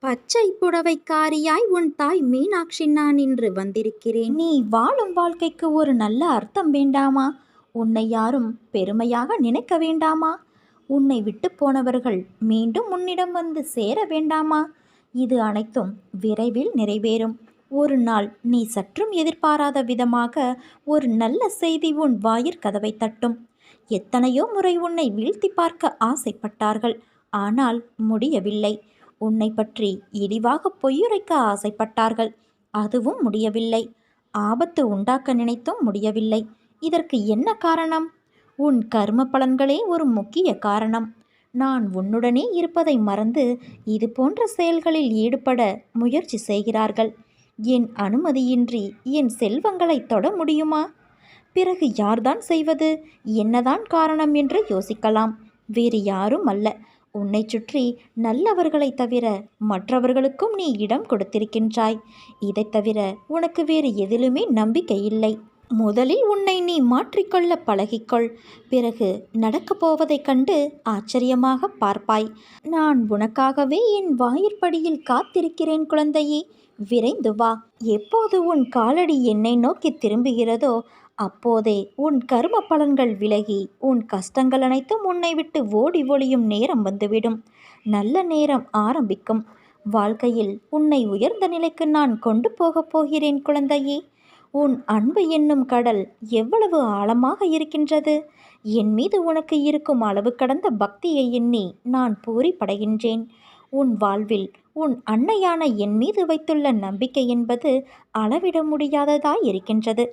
பச்சை புடவைக்காரியாய் உன் தாய் மீனாட்சி நான் இன்று வந்திருக்கிறேன். நீ வாழும் வாழ்க்கைக்கு ஒரு நல்ல அர்த்தம் வேண்டாமா? உன்னை யாரும் பெருமையாக நினைக்க வேண்டாமா? உன்னை விட்டு போனவர்கள் மீண்டும் உன்னிடம் வந்து சேர வேண்டாமா? இது அனைத்தும் விரைவில் நிறைவேறும். ஒரு நாள் நீ சற்றும் எதிர்பாராத விதமாக ஒரு நல்ல செய்தி உன் வாயிற் கதவை தட்டும். எத்தனையோ முறை உன்னை வீழ்த்தி பார்க்க ஆசைப்பட்டார்கள், ஆனால் முடியவில்லை. உன்னை பற்றி இழிவாக பொய்யுரைக்க ஆசைப்பட்டார்கள், அதுவும் முடியவில்லை. ஆபத்து உண்டாக்க நினைத்தும் முடியவில்லை. இதற்கு என்ன காரணம்? உன் கர்ம பலன்களே ஒரு முக்கிய காரணம். நான் உன்னுடனே இருப்பதை மறந்து இது போன்ற செயல்களில் ஈடுபட முயற்சி செய்கிறார்கள். என் அனுமதியின்றி என் செல்வங்களை தொட முடியுமா? பிறகு யார்தான் செய்வது? என்னதான் காரணம் என்று யோசிக்கலாம். வேறு யாரும் அல்ல, உன்னை சுற்றி நல்லவர்களை தவிர மற்றவர்களுக்கும் நீ இடம் கொடுத்திருக்கின்றாய். இதை தவிர உனக்கு வேறு எதிலுமே நம்பிக்கை இல்லை. முதலில் உன்னை நீ மாற்றிக்கொள்ள பழகிக்கொள். பிறகு நடக்கப் போவதைக் கண்டு ஆச்சரியமாக பார்ப்பாய். நான் உனக்காகவே என் வாயிற்படியில் காத்திருக்கிறேன் குழந்தையே. விரைந்து வா. எப்போது உன் காலடி என்னை நோக்கி திரும்புகிறதோ அப்போதே உன் கர்ம பலன்கள் விலகி உன் கஷ்டங்கள் அனைத்தும் உன்னை விட்டு ஓடி ஒளியும் நேரம் வந்துவிடும். நல்ல நேரம் ஆரம்பிக்கும். வாழ்க்கையில் உன்னை உயர்ந்த நிலைக்கு நான் கொண்டு போகப் போகிறேன் குழந்தையே. உன் அன்பு என்னும் கடல் எவ்வளவு ஆழமாக இருக்கின்றது. என் மீது உனக்கு இருக்கும் அளவு கடந்த பக்தியை எண்ணி நான் பூரிப்படைகின்றேன். உன் வாழ்வில் உன் அன்னையான என் மீது வைத்துள்ள நம்பிக்கை என்பது அளவிட முடியாததாய் இருக்கின்றது.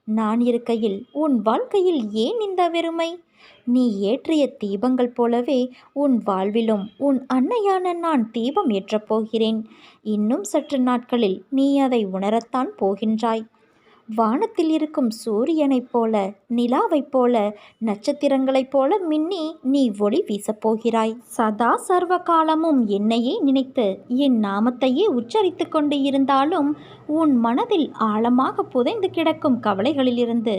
நான் இருக்கையில் உன் வாழ்க்கையில் ஏன் இந்த வெறுமை? நீ ஏற்றிய தீபங்கள் போலவே உன் வாழ்விலும் உன் அன்னையான நான் தீபம் ஏற்றப் போகிறேன். இன்னும் சற்று நாட்களில் நீ அதை உணரத்தான் போகின்றாய். வானத்தில் இருக்கும் சூரியனைப் போல, நிலாவைப் போல, நட்சத்திரங்களைப் போல மின்னி நீ ஒளி வீசப்போகிறாய். சதா சர்வ காலமும் என்னையே நினைத்து என் நாமத்தையே உச்சரித்து கொண்டு இருந்தாலும் உன் மனதில் ஆழமாக புதைந்து கிடக்கும் கவலைகளிலிருந்து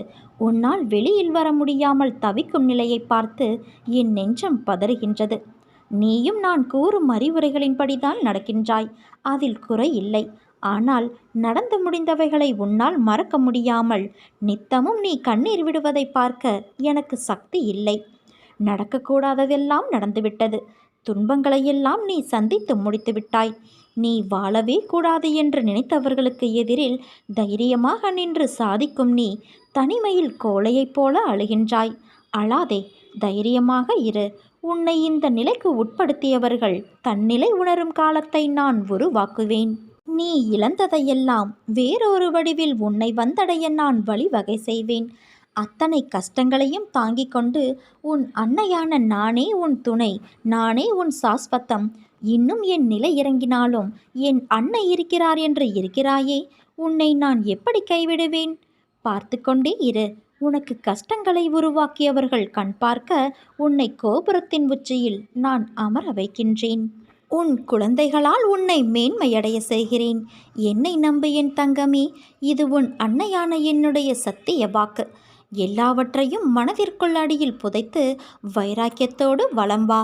உன்னால் வெளியில் வர முடியாமல் தவிக்கும் நிலையை பார்த்து என் நெஞ்சம் பதறுகின்றது. நீயும் நான் கூறும் அறிவுரைகளின்படிதான் நடக்கின்றாய், அதில் குறை இல்லை. ஆனால் நடந்து முடிந்தவைகளை உன்னால் மறக்க முடியாமல் நித்தமும் நீ கண்ணீர் விடுவதை பார்க்க எனக்கு சக்தி இல்லை. நடக்கக்கூடாததெல்லாம் நடந்துவிட்டது. துன்பங்களையெல்லாம் நீ சந்தித்து முடித்து விட்டாய். நீ வாழவே கூடாது என்று நினைத்தவர்களுக்கு எதிரில் தைரியமாக நின்று சாதிக்கும் நீ தனிமையில் கோழையைப் போல அழுகின்றாய். அழாதே, தைரியமாக இரு. உன்னை இந்த நிலைக்கு உட்படுத்தியவர்கள் தன்னிலை உணரும் காலத்தை நான் உருவாக்குவேன். நீ இழந்ததையெல்லாம் வேறொரு வடிவில் உன்னை வந்தடைய நான் வழிவகை செய்வேன். அத்தனை கஷ்டங்களையும் தாங்கிக் கொண்டு உன் அன்னையான நானே உன் துணை, நானே உன் சாஸ்வத்தம். இன்னும் என் நிலை இறங்கினாலும் என் அன்னை இருக்கிறார் என்று இருக்கிறாயே, உன்னை நான் எப்படி கைவிடுவேன்? பார்த்து கொண்டே இரு. உனக்கு கஷ்டங்களை உருவாக்கியவர்கள் கண் பார்க்க உன்னை கோபுரத்தின் உச்சியில் நான் அமர வைக்கின்றேன். உன் குழந்தைகளால் உன்னை மேன்மையடைய செய்கிறேன். என்னை நம்பு என் தங்கமே. இது உன் அன்னையான என்னுடைய சத்திய வாக்கு. எல்லாவற்றையும் மனதிற்குள் அடியில் புதைத்து வைராக்கியத்தோடு வலம் வா.